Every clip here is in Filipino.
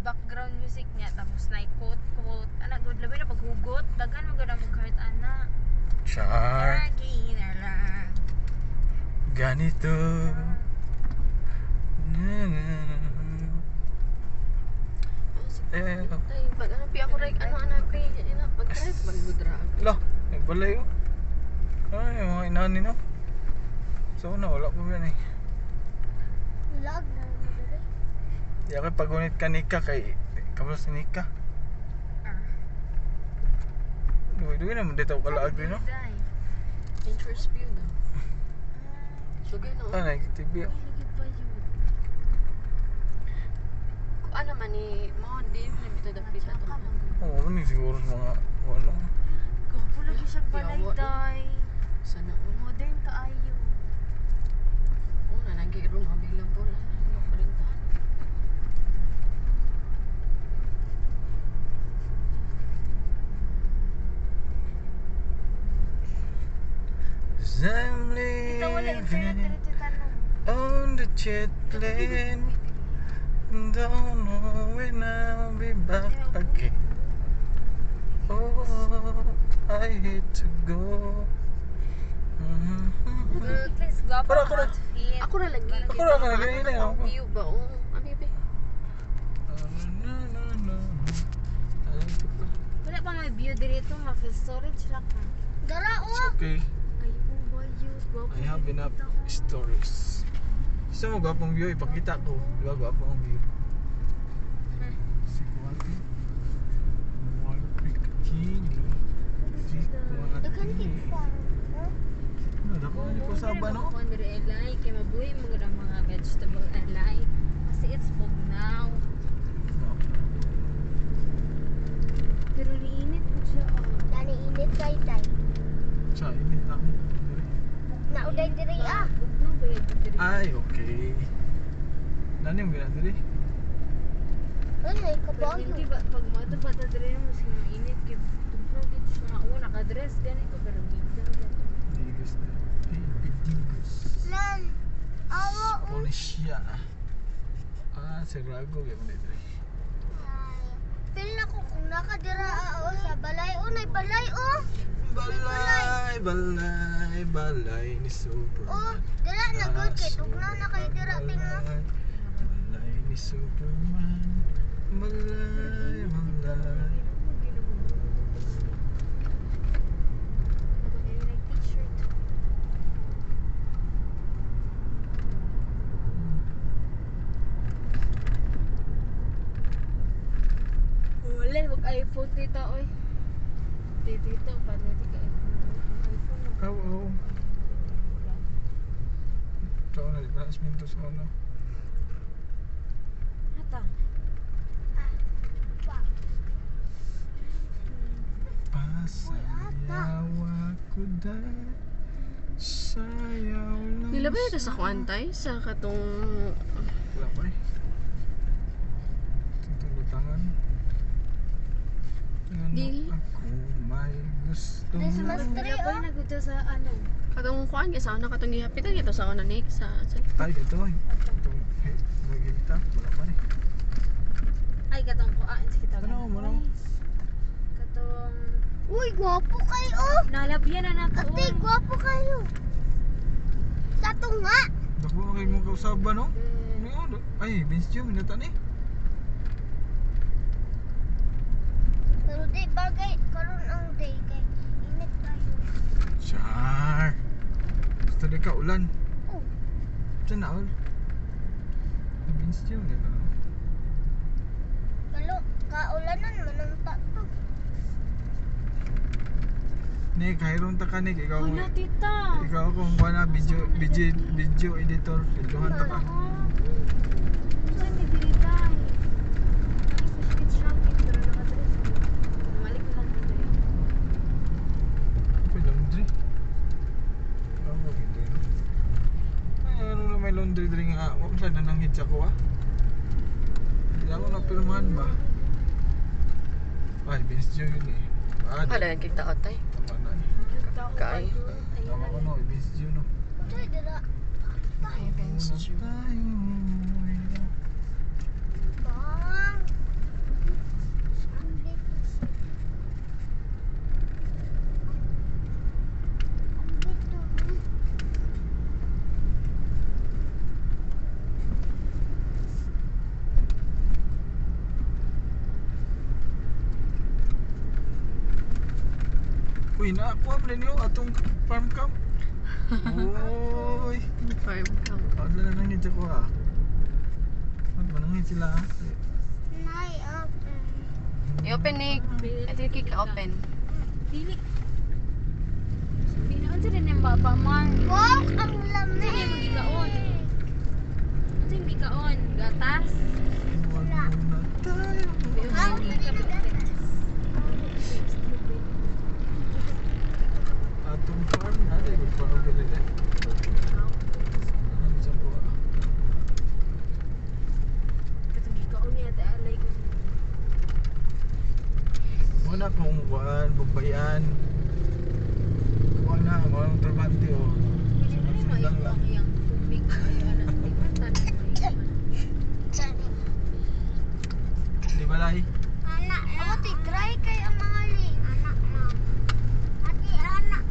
background music niya tapos na quote anak gud labi na paghugot daghan mo gud mo heart ana. Char. Lagi na lang. Ganito. Ay, pag ano pi ako rek ano pi pag drive magbudrag. Lah, may balay oh. Ay, mga inani no. So na wala pa yan eh. Vlog na naman dali. Di ako pagunit ka Nika kay kabalo si Nika. Duwi naman dito kalaag din no. Interest view na. Sugay no. Ah, nag-TV. Kung ano man ni mo din nabito dapita to. Oo, ni siguro sa mga ano. Gapo lagi siya balay. Sana Modern kaayo. na nag-room available na palintahan. I'm Ito wala internet living dito tanong. on the jet plane. Don't know when I'll be back again. Oh, I hate to go. At least gwapo Para ang ako na. outfit. Ako na lagi. Ako na lagi, yun na ako. View ba o? Ano ba? Wala pa may view dito, ma-full storage lang ka. Dara It's oh. okay. Ay, oh boy, gwapo. I have enough dito, oh. stories. Gusto mo gwapong view? Ipakita ko. Diba gwapong view? Si Kuwati. Wall Creek Chini. Si Daghan Kuwati. kid farm. Ano, dako ni ko sa ba no? Ako under LI, kaya mabuhay mo ng mga vegetable LI. Kasi it's bugnaw. Pero niinit po siya, oh. Dani init kay tay. Sa init lang. Nauday diri ah. Bugnaw ba yung dito? Ay, okay. Nani mo ginadali? Ano ay Pero kabayo. hindi ba, pag mato ba ta dito mo sa mainit, kaya tugnaw dito siya. Oo, nakadress ganito, pero dito. Digos na. Digos. Nan. Awo. Polisya. Ah, si Rago kaya mo dito. Pil na ko kung nakadira o sa balay o nay balay o. Balay ni Superman. Oh, dira na good kay tugnaw na kay dira tingnan. Balay ni Superman. Balay. Wala, wag iPhone dito, oy. Dito, paano di ka iPhone? Oo. Ito na, di ba? Asminto sa ano. Hata. Pasayaw ako dahil sayaw lang. Nila ba yun sa kuantay? Sa katong... Wala pa eh. Tutulutangan. Dili. Ako may gusto Dili sa mo. mas- Wala pa yung nagpunta sa ano. Katong kuan sa una katong gihapitan ito sa una nik sa Ay, ito eh. Itong magigita. Wala pa eh. Ay, katong ko. Sige, tagal. Ano, ano? Katong... Uy, gwapo kayo. Nalabyan na nato. Ate, gwapo kayo. Sa tunga. Dako na kayo mong kausaba no? Ano? Ay, Vince Jim, minata ni. Pero di bagay karon ang day kay init kayo. Char. Gusto na ka ulan. Oh, Diyan na ol. Vince Jim, minata no? kalo kaulanan manang tato. Nik, hayron ta ka Nik. Ikaw Wala, tita. ikaw kung wala video editor. Iluhan ta ka. Saan may dilitay? Ay, fish lang dito. Pero nakadress. Malik lang dito yun. May laundry. Ano ba dito yun? Ay, ano na may laundry drink nga. Huwag saan na nanghid sa ko ah. Hindi ako napirmahan ba? Ay, Vince Jim yun eh. Hala yung kita atay. Tama na eh. Kay. Tama ko no, Vince Jim no. Tay dira. Ay, Vince Jim. Tayo. Bang. Uy, naakuha mo rin yun atong farm camp. Uy. Farm camp. Paano na nangit ako ah. Paano ba nangit sila ah? Nay, open. I-open ni. Ito yung kika-open. Dili. Binaon sa rin yung baba, man. Wow, ang Ano lamig. yung magigaon? Ano yung bigaon? Gatas? Huwag muna tayo. Ang Atong farm na. Dahil ko farm ka rin eh. Nangit ako ah. Katong gigaon niya, alay ko. Muna kung kuhaan, babayan. Kuha na, mga trabante o. Sunod-sunod lang lang. Yung tubig kayo, anak. Di ba tanong mo yun? Di ba lahi? anak na. Ako, tigray kay ang mga ling. Anak na. Ati, anak.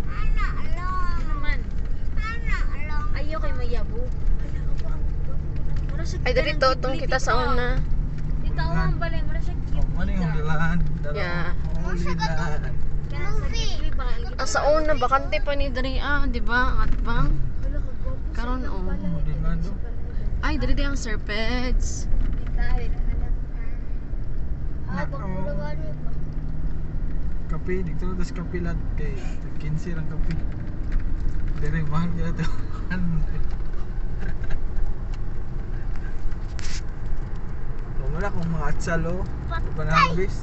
Anak lang. Ano man? Anak lang. Ayaw kay mayabo. Ala, ako ang mura siya Ay, dito itong kita sa una. Dito ako ang balay, mura siya Oh, ano yung dalan? Yeah. Holy land. Kaya sa gilid ba? Ah, sa una, bakante pa ni Dre. Di ba? At bang? Wala ka gwapo sa Karon, ilang oh. balay. Holy land, oh. Ay, Dre di ang serpents. Dali, anak. Ah, Nako. pagkulagan niyo ba? Kape, dito na tas kape lahat. Kay 15 ang kape. Dire, mahal kaya ito. Wala kung mga atsalo. Banabis.